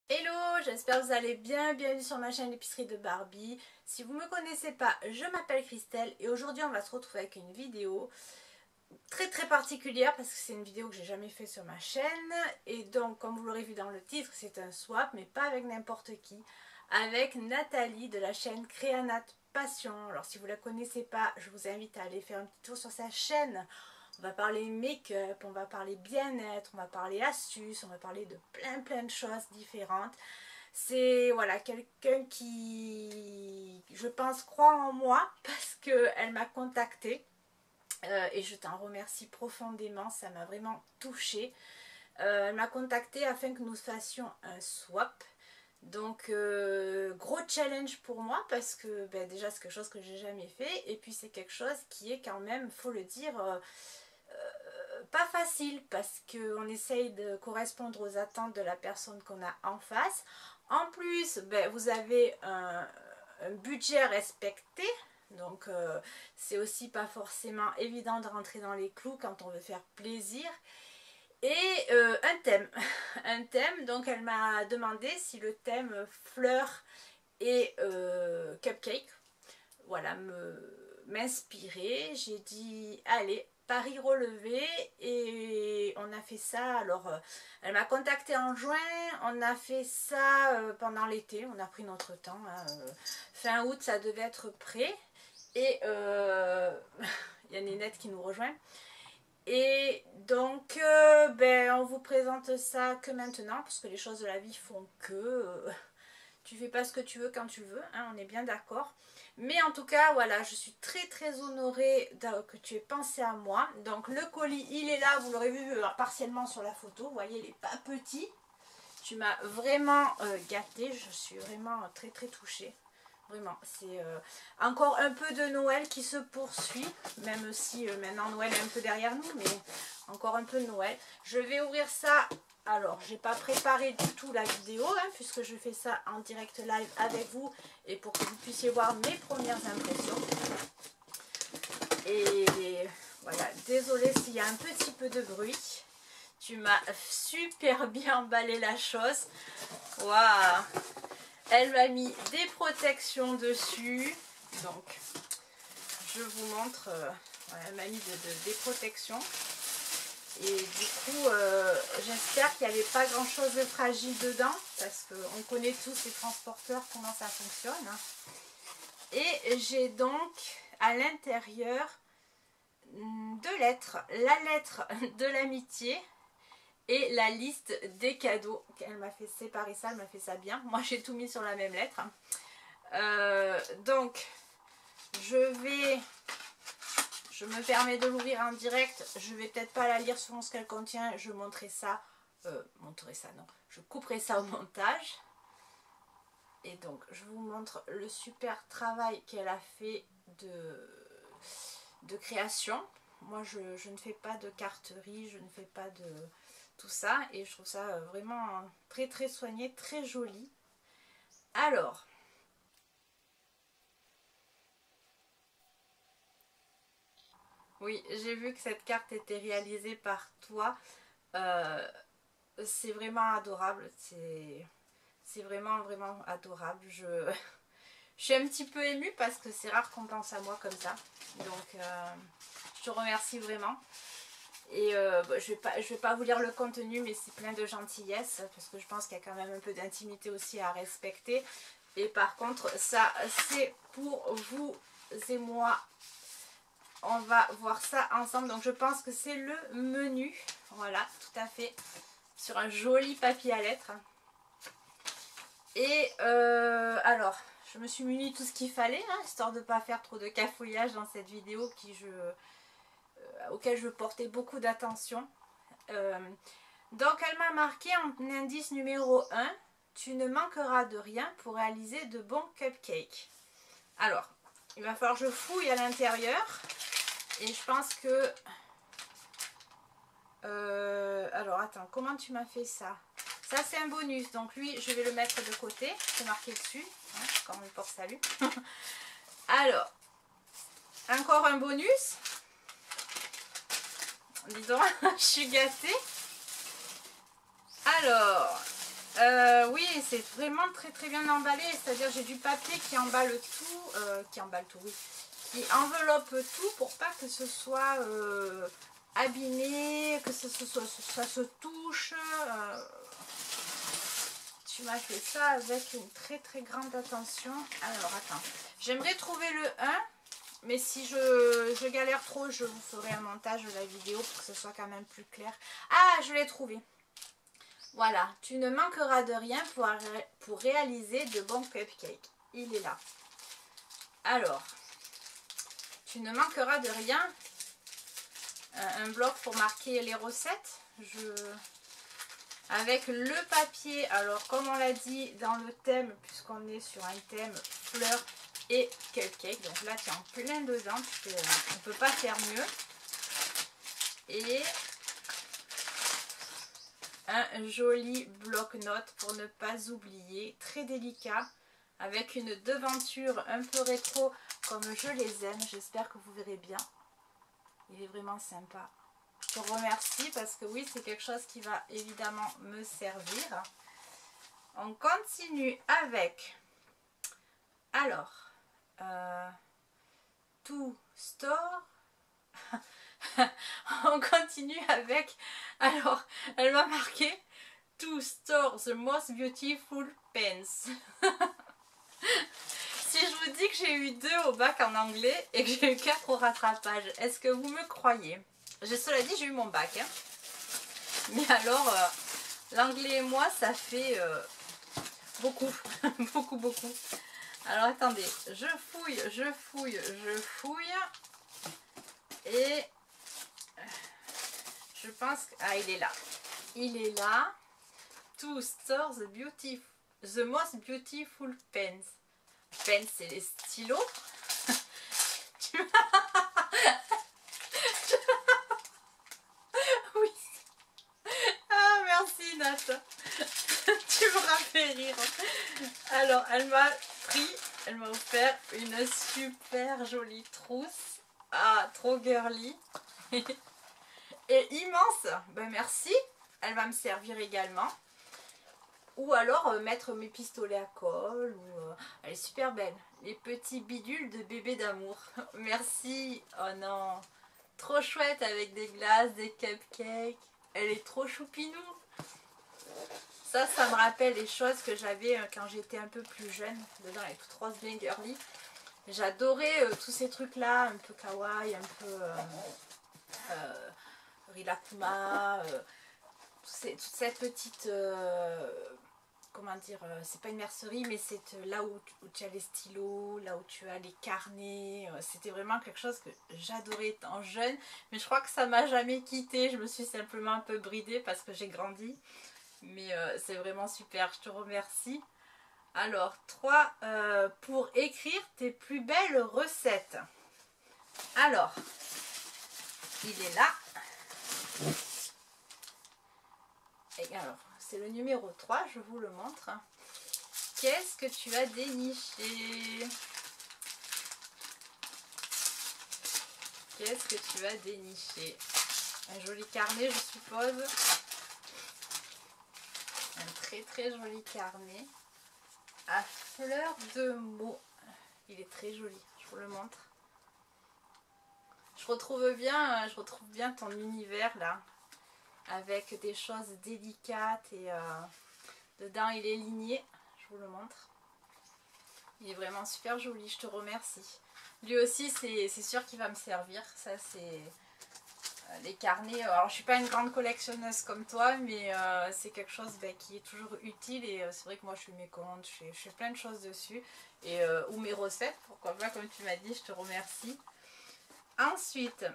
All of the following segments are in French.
Hello, j'espère que vous allez bien, bienvenue sur ma chaîne l'épicerie de Barbie. Si vous ne me connaissez pas, je m'appelle Christelle et aujourd'hui on va se retrouver avec une vidéo très particulière parce que c'est une vidéo que j'ai jamais fait sur ma chaîne. Et donc comme vous l'aurez vu dans le titre, c'est un swap mais pas avec n'importe qui, avec Nathalie de la chaîne Créanat Passion. Alors si vous ne la connaissez pas, je vous invite à aller faire un petit tour sur sa chaîne. On va parler make-up, on va parler bien-être, on va parler astuces, on va parler de plein de choses différentes. C'est voilà, quelqu'un qui, je pense, croit en moi parce qu'elle m'a contactée et je t'en remercie profondément, ça m'a vraiment touchée. Elle m'a contactée afin que nous fassions un swap. Donc gros challenge pour moi parce que déjà c'est quelque chose que j'ai jamais fait et puis c'est quelque chose qui est quand même, faut le dire, pas facile parce qu'on essaye de correspondre aux attentes de la personne qu'on a en face. En plus, vous avez un budget respecté. Donc c'est aussi pas forcément évident de rentrer dans les clous quand on veut faire plaisir. Et un thème. Un thème, donc elle m'a demandé si le thème fleurs et cupcake, voilà, m'inspirer. J'ai dit allez, pari relevé et on a fait ça. Alors elle m'a contacté en juin, on a fait ça pendant l'été, on a pris notre temps, hein, fin août ça devait être prêt et il y a Nénette qui nous rejoint. Et donc on vous présente ça que maintenant parce que les choses de la vie font que tu fais pas ce que tu veux quand tu veux, hein, on est bien d'accord. Mais en tout cas, voilà, je suis très honorée que tu aies pensé à moi. Donc le colis, il est là, vous l'aurez vu partiellement sur la photo. Vous voyez, il n'est pas petit. Tu m'as vraiment gâtée, je suis vraiment très touchée. Vraiment, c'est encore un peu de Noël qui se poursuit, même si maintenant Noël est un peu derrière nous, mais encore un peu de Noël. Je vais ouvrir ça. Alors, j'ai pas préparé du tout la vidéo, hein, puisque je fais ça en direct live avec vous et pour que vous puissiez voir mes premières impressions. Et voilà, désolée s'il y a un petit peu de bruit. Tu m'as super bien emballé la chose. Waouh! Elle m'a mis des protections dessus. Donc, je vous montre. Voilà, elle m'a mis des protections. Et du coup, j'espère qu'il n'y avait pas grand chose de fragile dedans. Parce qu'on connaît tous les transporteurs, comment ça fonctionne. Et j'ai donc à l'intérieur 2 lettres. La lettre de l'amitié et la liste des cadeaux. Elle m'a fait séparer ça, elle m'a fait ça bien. Moi j'ai tout mis sur la même lettre. Donc je me permets de l'ouvrir en direct. Je vais peut-être pas la lire selon ce qu'elle contient. Je montrerai ça. Non. Je couperai ça au montage. Et donc je vous montre le super travail qu'elle a fait de création. Moi je ne fais pas de carterie, je ne fais pas de tout ça et je trouve ça vraiment très soigné, très joli. Alors, oui, j'ai vu que cette carte était réalisée par toi. C'est vraiment adorable, c'est vraiment adorable. Je suis un petit peu émue parce que c'est rare qu'on pense à moi comme ça. Donc, je te remercie vraiment. Et je vais pas vous lire le contenu, mais c'est plein de gentillesse parce que je pense qu'il y a quand même un peu d'intimité aussi à respecter. Et par contre, ça c'est pour vous et moi. On va voir ça ensemble. Donc je pense que c'est le menu. Voilà, tout à fait. Sur un joli papier à lettres. Et alors, je me suis muni tout ce qu'il fallait, hein, histoire de ne pas faire trop de cafouillage dans cette vidéo auquel je portais beaucoup d'attention. Donc elle m'a marqué en indice numéro 1, tu ne manqueras de rien pour réaliser de bons cupcakes. Alors, il va falloir que je fouille à l'intérieur. Et je pense que... alors attends, comment tu m'as fait ça? Ça c'est un bonus, donc lui je vais le mettre de côté, c'est marqué dessus, hein, comme le porte-salut. Alors, encore un bonus. Dis donc, je suis gâtée. Alors, Oui, c'est vraiment très très bien emballé, c'est-à-dire j'ai du papier qui emballe tout, oui, qui enveloppe tout pour pas que ce soit abîmé, que ça se touche. Tu m'as fait ça avec une très très grande attention. Alors attends, j'aimerais trouver le 1, mais si je galère trop, je vous ferai un montage de la vidéo pour que ce soit quand même plus clair. Ah, je l'ai trouvé. Voilà, tu ne manqueras de rien pour réaliser de bons cupcakes. Il est là. Alors, tu ne manqueras de rien. Un bloc pour marquer les recettes. Avec le papier, alors comme on l'a dit dans le thème, puisqu'on est sur un thème fleurs et cupcake. Donc là, tu es en plein dedans. On ne peut pas faire mieux. Et un joli bloc-notes pour ne pas oublier, très délicat, avec une devanture un peu rétro comme je les aime. J'espère que vous verrez bien. Il est vraiment sympa. Je te remercie parce que oui, c'est quelque chose qui va évidemment me servir. On continue avec, alors, to store. On continue avec, alors, elle m'a marqué to store the most beautiful pens. Si je vous dis que j'ai eu 2 au bac en anglais et que j'ai eu 4 au rattrapage, est-ce que vous me croyez? Cela dit, j'ai eu mon bac, hein. Mais alors, l'anglais et moi, ça fait beaucoup, beaucoup. Alors attendez, je fouille. Et je pense que... Ah, il est là. Il est là. To store the most beautiful pens. Pens, c'est les stylos. Oui. Ah, merci Nat. Tu m'auras fait rire. Alors, elle m'a offert une super jolie trousse. Ah, trop girly. Et immense. Ben merci. Elle va me servir également. Ou alors mettre mes pistolets à colle. Elle est super belle. Les petits bidules de bébé d'amour. Merci. Oh non. Trop chouette avec des glaces, des cupcakes. Elle est trop choupinou. Ça me rappelle les choses que j'avais quand j'étais un peu plus jeune. Dedans, elle est toute rose bien girly. J'adorais tous ces trucs-là, un peu kawaii, un peu Rilakuma, toute cette petite... comment dire, c'est pas une mercerie, mais c'est là où tu as les stylos, là où tu as les carnets. C'était vraiment quelque chose que j'adorais étant jeune, mais je crois que ça m'a jamais quitté. Je me suis simplement un peu bridée parce que j'ai grandi, mais c'est vraiment super, je te remercie. Alors, 3 pour écrire tes plus belles recettes. Alors, il est là. Et alors, c'est le numéro 3, je vous le montre. Qu'est-ce que tu as déniché? Qu'est-ce que tu as déniché? Un joli carnet, je suppose. Un très très joli carnet. À fleur de mots. Il est très joli, je vous le montre. Je retrouve bien ton univers là. Avec des choses délicates et dedans il est ligné, je vous le montre. Il est vraiment super joli, je te remercie. Lui aussi c'est sûr qu'il va me servir, ça c'est les carnets. Alors je suis pas une grande collectionneuse comme toi, mais c'est quelque chose qui est toujours utile et c'est vrai que moi je fais mes comptes, je fais plein de choses dessus. Et, ou mes recettes, pourquoi pas, comme tu m'as dit, je te remercie. Ensuite,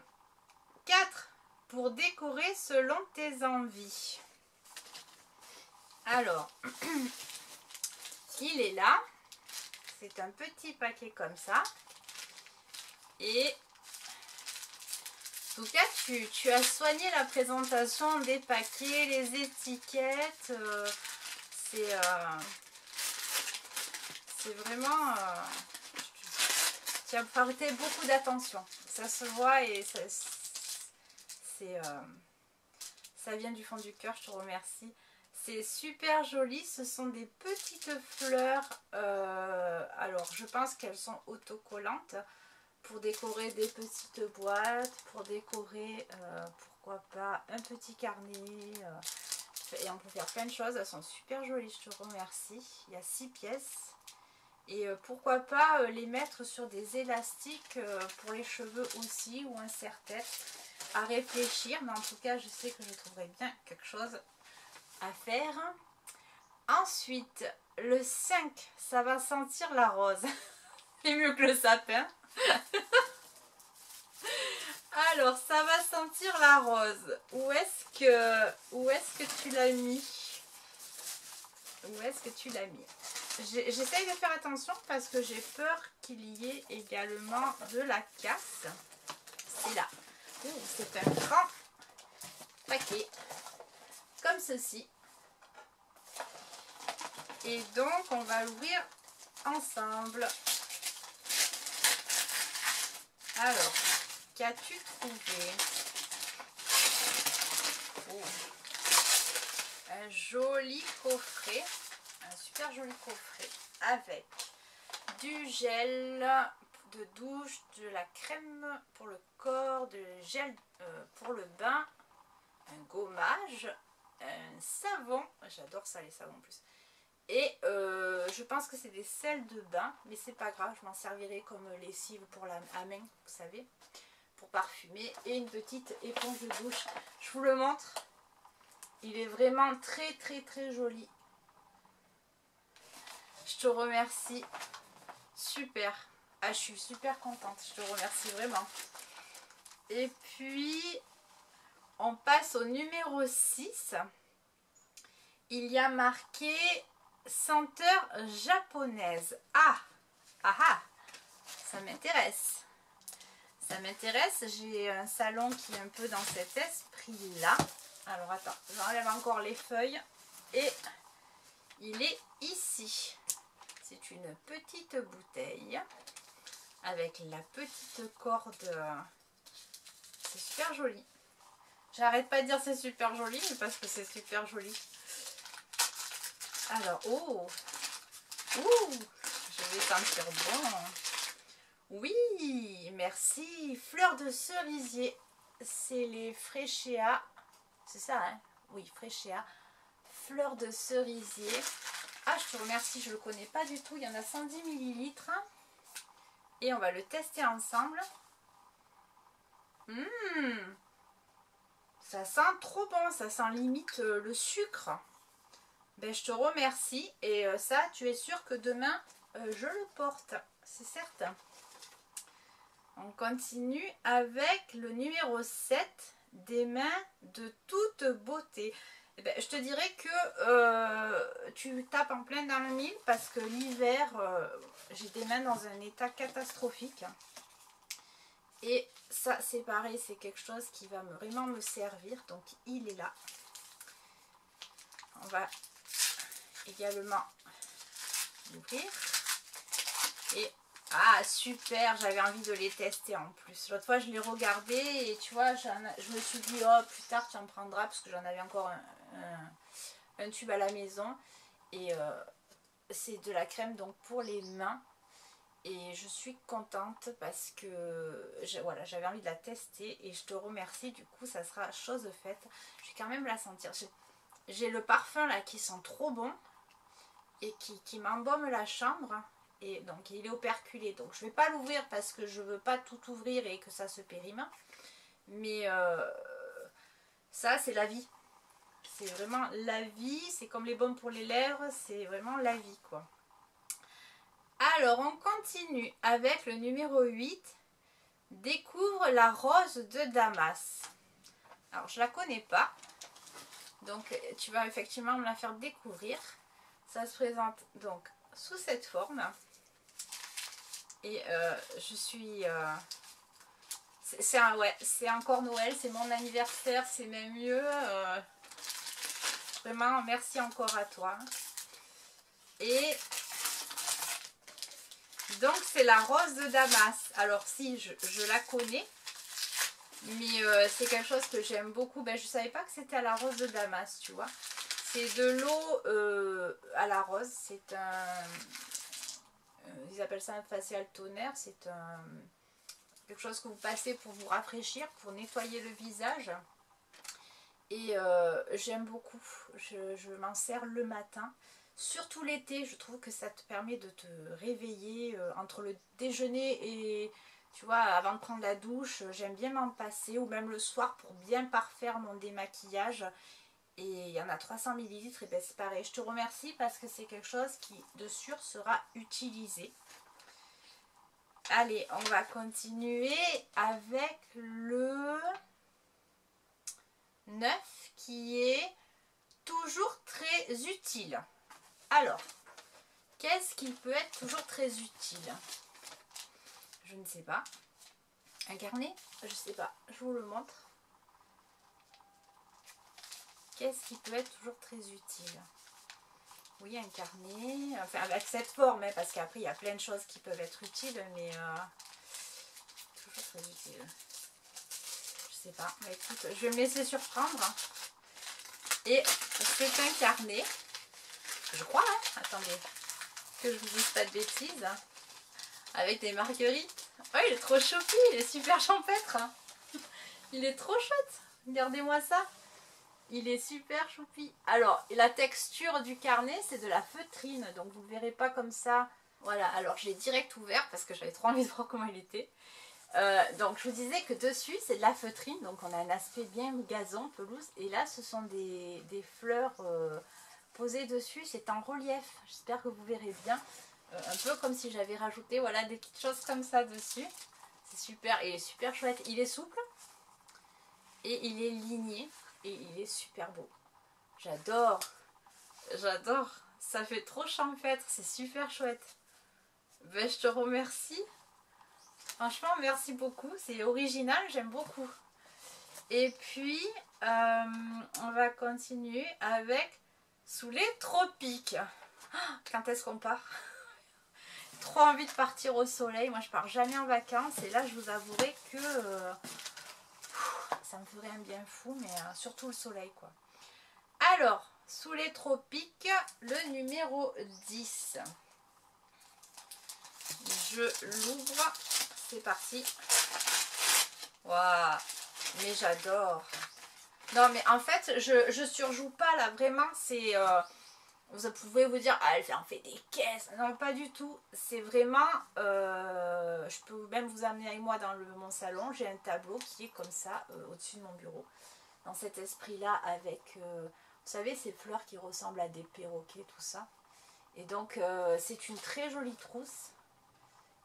4 pour décorer selon tes envies. Alors, il est là. C'est un petit paquet comme ça. Et en tout cas, tu as soigné la présentation des paquets, les étiquettes. C'est vraiment... tu as porté beaucoup d'attention. Ça se voit et ça vient du fond du cœur, je te remercie. C'est super joli, ce sont des petites fleurs, alors je pense qu'elles sont autocollantes pour décorer des petites boîtes, pour décorer, pourquoi pas, un petit carnet, et on peut faire plein de choses, elles sont super jolies, je te remercie. Il y a 6 pièces, et pourquoi pas les mettre sur des élastiques pour les cheveux aussi, ou un serre-tête, à réfléchir, mais en tout cas je sais que je trouverai bien quelque chose à faire. Ensuite, le 5, ça va sentir la rose. C'est mieux que le sapin. Alors, ça va sentir la rose. Où est-ce que tu l'as mis? Où est-ce que tu l'as mis? J'essaye de faire attention parce que j'ai peur qu'il y ait également de la casse. C'est là. C'est un grand paquet. Comme ceci. Et donc, on va l'ouvrir ensemble. Alors, qu'as-tu trouvé? Oh. Un joli coffret. Un super joli coffret. Avec du gel de douche, de la crème pour le corps, de gel pour le bain, un gommage, un savon. J'adore ça, les savons en plus. Et je pense que c'est des sels de bain, mais c'est pas grave, je m'en servirai comme lessive pour la main, vous savez, pour parfumer. Et une petite éponge de douche. Je vous le montre. Il est vraiment très très très joli. Je te remercie. Super. Ah, je suis super contente. Je te remercie vraiment. Et puis, on passe au numéro 6. Il y a marqué senteur japonaise. Ah, ah, ah, ça m'intéresse. Ça m'intéresse. J'ai un salon qui est un peu dans cet esprit-là. Alors, attends, j'enlève encore les feuilles. Et il est ici. C'est une petite bouteille avec la petite corde. C'est super joli. J'arrête pas de dire c'est super joli, mais parce que c'est super joli. Alors, oh, je vais sentir bon. Oui, merci. Fleurs de cerisier. C'est les Freschia. C'est ça, hein? Oui, Freschia. Fleurs de cerisier. Ah, je te remercie, je ne le connais pas du tout. Il y en a 110 ml. Et on va le tester ensemble. Ça sent trop bon, ça sent limite le sucre. Ben, je te remercie. Et ça, tu es sûr que demain, je le porte. C'est certain. On continue avec le numéro 7. Des mains de toute beauté. Eh ben, je te dirais que tu tapes en plein dans le mille parce que l'hiver, j'ai des mains dans un état catastrophique. Et ça, c'est pareil, c'est quelque chose qui va vraiment me servir. Donc, il est là. On va également l'ouvrir. Et ah, super, j'avais envie de les tester en plus. L'autre fois, je les regardais et tu vois, je me suis dit, oh, plus tard, tu en prendras parce que j'en avais encore un tube à la maison. Et c'est de la crème donc pour les mains. Et je suis contente parce que voilà, j'avais envie de la tester et je te remercie. Du coup, ça sera chose faite. Je vais quand même la sentir. J'ai le parfum là qui sent trop bon et qui m'embaume la chambre. Et donc il est operculé, donc je ne vais pas l'ouvrir parce que je ne veux pas tout ouvrir et que ça se périme. Mais ça, c'est la vie. C'est vraiment la vie. C'est comme les baumes pour les lèvres. C'est vraiment la vie, quoi. Alors, on continue avec le numéro 8. Découvre la rose de Damas. Alors, je ne la connais pas. Donc, tu vas effectivement me la faire découvrir. Ça se présente donc sous cette forme. Et je suis... c'est encore Noël, c'est mon anniversaire, c'est même mieux. Vraiment, merci encore à toi. Et donc, c'est la rose de Damas. Alors, si, je la connais. Mais c'est quelque chose que j'aime beaucoup. Ben, je ne savais pas que c'était à la rose de Damas, tu vois. C'est de l'eau à la rose. C'est un... ils appellent ça un facial toner. C'est quelque chose que vous passez pour vous rafraîchir, pour nettoyer le visage. Et j'aime beaucoup. Je m'en sers le matin. Surtout l'été, je trouve que ça te permet de te réveiller entre le déjeuner et, tu vois, avant de prendre la douche. J'aime bien m'en passer, ou même le soir pour bien parfaire mon démaquillage. Et il y en a 300 ml, et ben c'est pareil. Je te remercie parce que c'est quelque chose qui, de sûr, sera utilisé. Allez, on va continuer avec le 9 qui est toujours très utile. Alors, qu'est-ce qui peut être toujours très utile? Je ne sais pas. Un carnet? Je ne sais pas. Je vous le montre. Qu'est-ce qui peut être toujours très utile? Oui, un carnet. Enfin, avec cette forme, hein, parce qu'après, il y a plein de choses qui peuvent être utiles, mais toujours très utile. Je sais pas. Mais écoute, je vais me laisser surprendre. Et c'est un carnet. Je crois, hein. Attendez. Que je vous dise pas de bêtises. Avec des marguerites. Oh, il est trop choupi. Il est super champêtre. Il est trop chouette. Regardez-moi ça. Il est super choupi. Alors, la texture du carnet, c'est de la feutrine. Donc, vous ne le verrez pas comme ça. Voilà. Alors, je l'ai direct ouvert parce que j'avais trop envie de voir comment il était. Donc, je vous disais que dessus, c'est de la feutrine. Donc, on a un aspect bien gazon, pelouse. Et là, ce sont des fleurs posées dessus. C'est en relief. J'espère que vous verrez bien. Un peu comme si j'avais rajouté, voilà, des petites choses comme ça dessus. C'est super. Il est super chouette. Il est souple. Et il est ligné. Et il est super beau. J'adore. J'adore. Ça fait trop champêtre. C'est super chouette. Ben, je te remercie. Franchement, merci beaucoup. C'est original. J'aime beaucoup. Et puis, on va continuer avec Sous les tropiques. Quand est-ce qu'on part? Trop envie de partir au soleil. Moi, je pars jamais en vacances. Et là, je vous avouerai que... ça me ferait un bien fou, mais surtout le soleil, quoi. Alors, Sous les tropiques, le numéro 10. Je l'ouvre. C'est parti. Waouh, mais j'adore. Non, mais en fait, je surjoue pas, là. Vraiment, c'est... vous pouvez vous dire, ah, elle en fait des caisses. Non, pas du tout. C'est vraiment... je peux même vous amener avec moi dans mon salon. J'ai un tableau qui est comme ça, au-dessus de mon bureau. Dans cet esprit-là, avec... vous savez, ces fleurs qui ressemblent à des perroquets, tout ça. Et donc, c'est une très jolie trousse.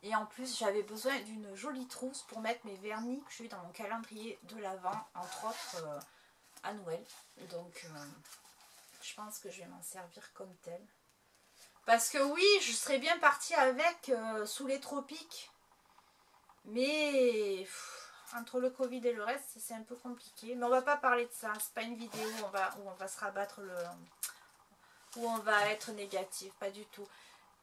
Et en plus, j'avais besoin d'une jolie trousse pour mettre mes vernis que j'ai dans mon calendrier de l'Avent, entre autres, à Noël. Donc... je pense que je vais m'en servir comme tel. Parce que oui, je serais bien partie avec Sous les tropiques. Mais entre le Covid et le reste, c'est un peu compliqué. Mais on va pas parler de ça. C'est pas une vidéo où on va se rabattre où on va être négatif. Pas du tout.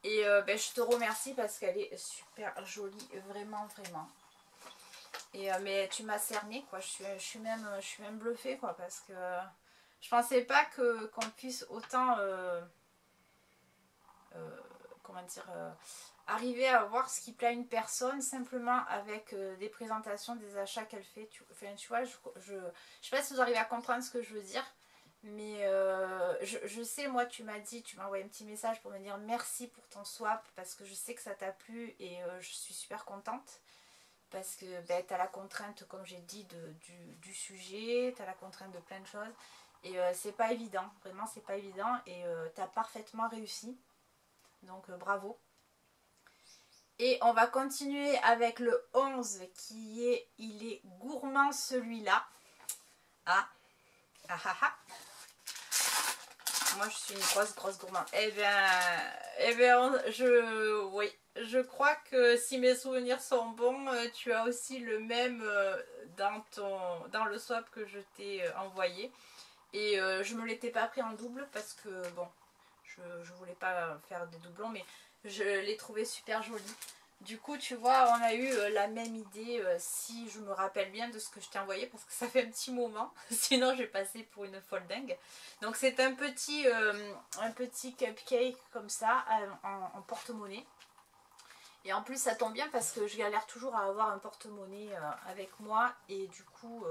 Et ben, je te remercie parce qu'elle est super jolie. Vraiment, vraiment. Et, mais tu m'as cerné, quoi. Je suis même bluffée, quoi. Parce que... je pensais pas qu'on puisse autant comment dire, arriver à voir ce qui plaît à une personne simplement avec des présentations, des achats qu'elle fait. Enfin, tu vois, je sais pas si vous arrivez à comprendre ce que je veux dire, mais je sais, moi, tu m'as envoyé un petit message pour me dire merci pour ton swap parce que je sais que ça t'a plu et je suis super contente. Parce que ben, tu as la contrainte, comme j'ai dit, du sujet, tu as la contrainte de plein de choses. Et c'est pas évident, vraiment c'est pas évident. Et tu as parfaitement réussi. Donc bravo. Et on va continuer avec le 11 qui est, il est gourmand celui-là. Ah, ah ah ah. Moi je suis une grosse gourmande. Eh bien oui, je crois que si mes souvenirs sont bons, tu as aussi le même dans le swap que je t'ai envoyé. Et je me l'étais pas pris en double parce que bon, je voulais pas faire des doublons, mais je l'ai trouvé super joli. Du coup, tu vois, on a eu la même idée, si je me rappelle bien de ce que je t'ai envoyé, parce que ça fait un petit moment. Sinon, j'ai passé pour une folle dingue. Donc, c'est un petit cupcake comme ça, en porte-monnaie. Et en plus, ça tombe bien parce que je galère toujours à avoir un porte-monnaie avec moi. Et du coup,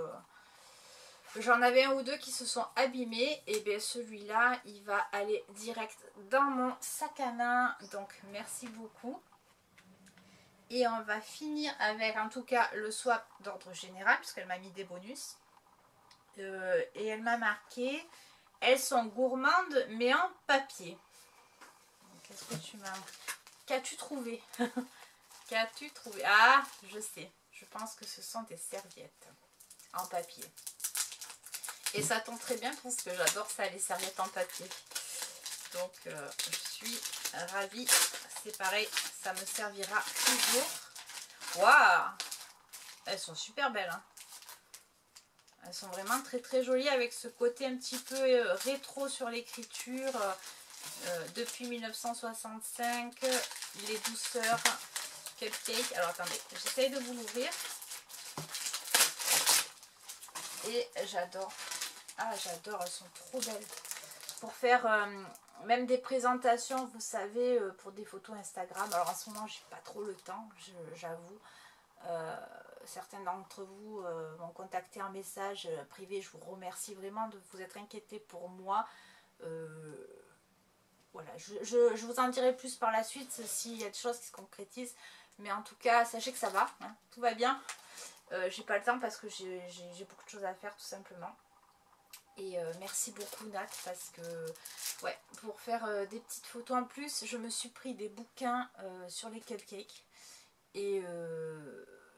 j'en avais un ou deux qui se sont abîmés. Et bien, celui-là, il va aller direct dans mon sac à main. Donc, merci beaucoup. Et on va finir avec, en tout cas, le swap d'ordre général, puisqu'elle m'a mis des bonus. Et elle m'a marqué, elles sont gourmandes, mais en papier. Qu'est-ce que tu m'as... Qu'as-tu trouvé? Qu'as-tu trouvé? Ah, je sais. Je pense que ce sont des serviettes en papier. Et ça tombe très bien parce que j'adore ça, les serviettes en papier. Donc, je suis ravie. C'est pareil, ça me servira toujours. Waouh! Elles sont super belles. Hein. Elles sont vraiment très très jolies avec ce côté un petit peu rétro sur l'écriture. Depuis 1965, les douceurs cupcake. Alors attendez, j'essaye de vous l'ouvrir. Et j'adore. Ah, j'adore, elles sont trop belles. Pour faire même des présentations, vous savez, pour des photos Instagram. Alors en ce moment, j'ai pas trop le temps, j'avoue. Certains d'entre vous m'ont contacté en message privé. Je vous remercie vraiment de vous être inquiétés pour moi. Voilà, je vous en dirai plus par la suite s'il y a des choses qui se concrétisent. Mais en tout cas, sachez que ça va, hein, tout va bien. J'ai pas le temps parce que j'ai beaucoup de choses à faire tout simplement. Et merci beaucoup Nat parce que ouais, pour faire des petites photos en plus, je me suis pris des bouquins sur les cupcakes. Et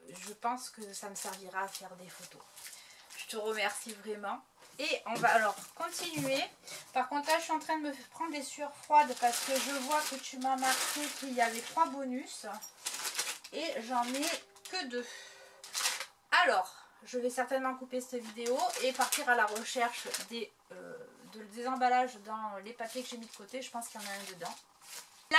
je pense que ça me servira à faire des photos. Je te remercie vraiment. Et on va alors continuer. Par contre là je suis en train de me prendre des sueurs froides parce que je vois que tu m'as marqué qu'il y avait 3 bonus. Et j'en ai que 2. Alors, je vais certainement couper cette vidéo et partir à la recherche des emballages dans les papiers que j'ai mis de côté. Je pense qu'il y en a un dedans. Là,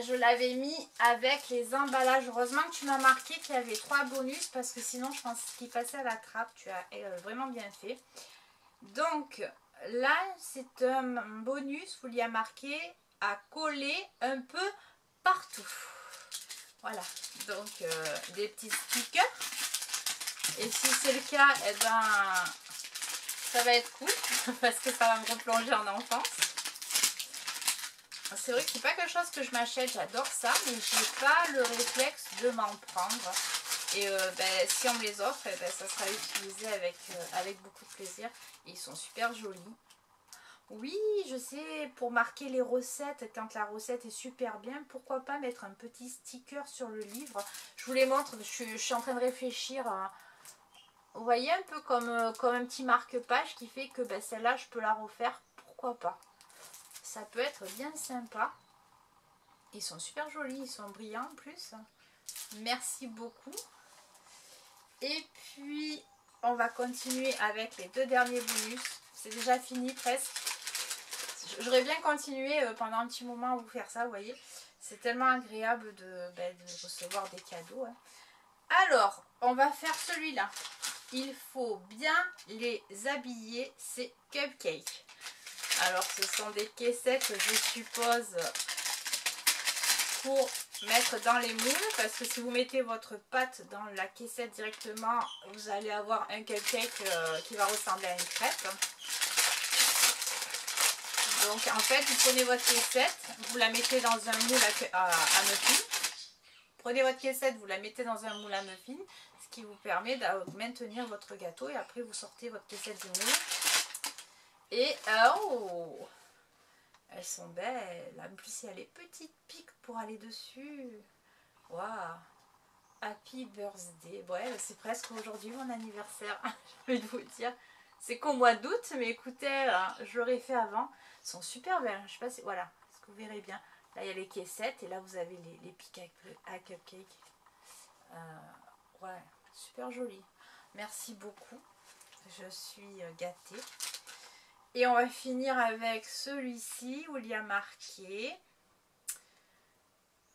je l'avais mis avec les emballages. Heureusement que tu m'as marqué qu'il y avait 3 bonus parce que sinon je pense qu'il passait à la trappe. Tu as vraiment bien fait. Donc là, c'est un bonus. Vous lui a marqué à coller un peu partout. Voilà. Donc des petits stickers. Et si c'est le cas, eh ben, ça va être cool parce que ça va me replonger en enfance. C'est vrai que c'est pas quelque chose que je m'achète, j'adore ça, mais j'ai pas le réflexe de m'en prendre. Et ben, si on me les offre, eh ben, ça sera utilisé avec beaucoup de plaisir. Et ils sont super jolis. Oui, je sais, pour marquer les recettes, quand la recette est super bien, pourquoi pas mettre un petit sticker sur le livre. Je vous les montre, je suis en train de réfléchir à... Vous voyez, un peu comme un petit marque-page qui fait que ben, celle-là, je peux la refaire. Pourquoi pas? Ça peut être bien sympa. Ils sont super jolis, ils sont brillants en plus. Merci beaucoup. Et puis, on va continuer avec les 2 derniers bonus. C'est déjà fini presque. J'aurais bien continué pendant un petit moment à vous faire ça, vous voyez. C'est tellement agréable de recevoir des cadeaux. Hein. Alors, on va faire celui-là. Il faut bien les habiller, ces cupcakes. Alors, ce sont des caissettes, je suppose, pour mettre dans les moules. Parce que si vous mettez votre pâte dans la caissette directement, vous allez avoir un cupcake qui va ressembler à une crêpe. Donc, en fait, vous prenez votre caissette, vous la mettez dans un moule à muffins. Prenez votre caissette, vous la mettez dans un moule à muffins, ce qui vous permet de maintenir votre gâteau. Et après, vous sortez votre caissette du moule. Et oh, elles sont belles. En plus, il y a les petites piques pour aller dessus. Waouh! Happy birthday. Ouais, c'est presque aujourd'hui mon anniversaire. J'ai envie de vous dire. C'est qu'au mois d'août, mais écoutez, je l'aurais fait avant. Elles sont super belles. Je sais pas si... Voilà, est-ce que vous verrez bien? Là, il y a les caissettes et là, vous avez les piques à cupcake. Ouais, super joli. Merci beaucoup. Je suis gâtée. Et on va finir avec celui-ci où il y a marqué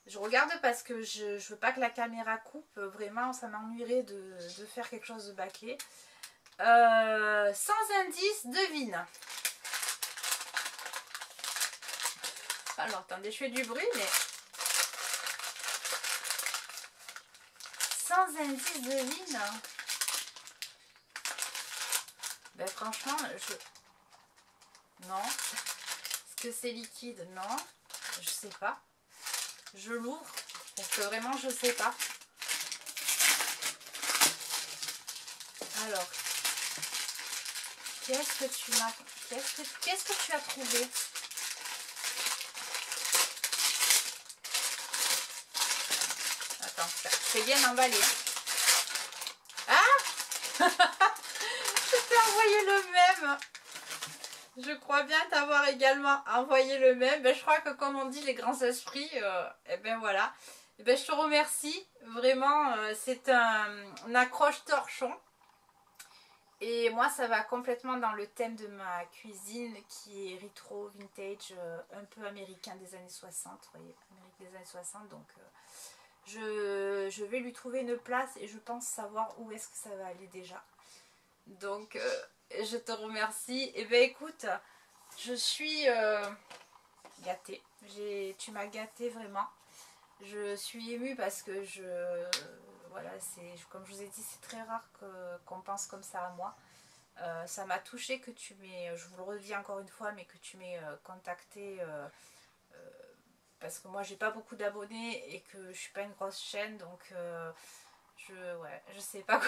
Je regarde parce que je veux pas que la caméra coupe. Vraiment, ça m'ennuierait de faire quelque chose de bâclé. Sans indice, devine. Alors, attendez, je fais du bruit, mais... Sans indice, devine. Ben franchement, non. Est-ce que c'est liquide? Non. Je sais pas. Je l'ouvre. Parce que vraiment, je sais pas. Alors. Qu'est-ce que tu m'as... Qu'est-ce que tu as trouvé? Attends, c'est bien emballé. Ah je t'ai envoyé le même. Je crois bien t'avoir également envoyé le même. Ben, je crois que comme on dit les grands esprits, et ben voilà. Et ben, je te remercie. Vraiment, c'est un accroche torchon. Et moi, ça va complètement dans le thème de ma cuisine qui est rétro, vintage, un peu américain des années 60. Vous voyez, Amérique des années 60. Donc, je vais lui trouver une place et je pense savoir où est-ce que ça va aller déjà. Donc, je te remercie. Et ben écoute, je suis gâtée. Tu m'as gâtée vraiment. Je suis émue parce que voilà, comme je vous ai dit, c'est très rare qu'on pense comme ça à moi. Ça m'a touchée que tu m'aies, je vous le redis encore une fois, mais que tu m'aies contacté parce que moi j'ai pas beaucoup d'abonnés et que je suis pas une grosse chaîne, donc je sais pas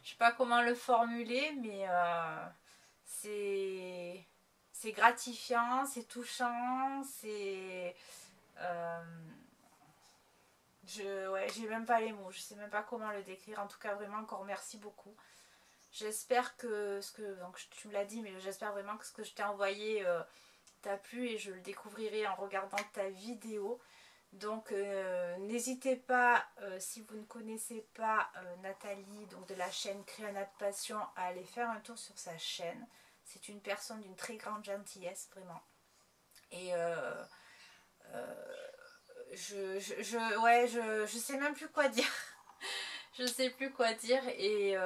je sais pas comment le formuler, mais c'est gratifiant, c'est touchant, c'est j'ai même pas les mots, je sais même pas comment le décrire. En tout cas, vraiment encore merci beaucoup. J'espère que donc tu me l'as dit, mais j'espère vraiment que ce que je t'ai envoyé t'a plu et je le découvrirai en regardant ta vidéo. Donc n'hésitez pas, si vous ne connaissez pas Nathalie, donc de la chaîne Créana de Passion, à aller faire un tour sur sa chaîne. C'est une personne d'une très grande gentillesse, vraiment. Et je sais même plus quoi dire. Je sais plus quoi dire et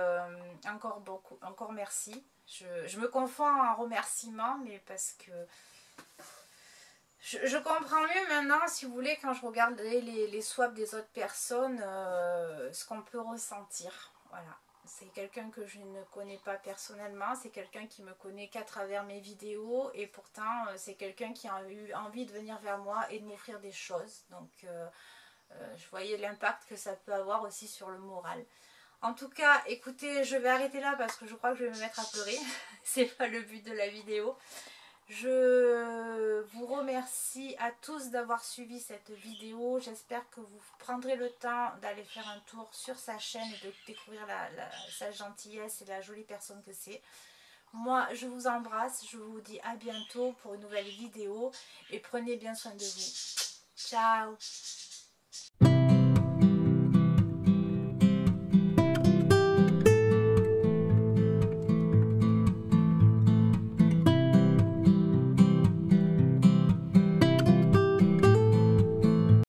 encore merci. Je me confonds en remerciements, mais parce que je comprends mieux maintenant, si vous voulez, quand je regarde les swaps des autres personnes, ce qu'on peut ressentir. Voilà. C'est quelqu'un que je ne connais pas personnellement, c'est quelqu'un qui me connaît qu'à travers mes vidéos et pourtant c'est quelqu'un qui a eu envie de venir vers moi et de m'offrir des choses. Donc je voyais l'impact que ça peut avoir aussi sur le moral. En tout cas, écoutez, je vais arrêter là parce que je crois que je vais me mettre à pleurer. C'est pas le but de la vidéo. Je vous remercie à tous d'avoir suivi cette vidéo. J'espère que vous prendrez le temps d'aller faire un tour sur sa chaîne et de découvrir sa gentillesse et la jolie personne que c'est. Moi, je vous embrasse. Je vous dis à bientôt pour une nouvelle vidéo et prenez bien soin de vous. Ciao!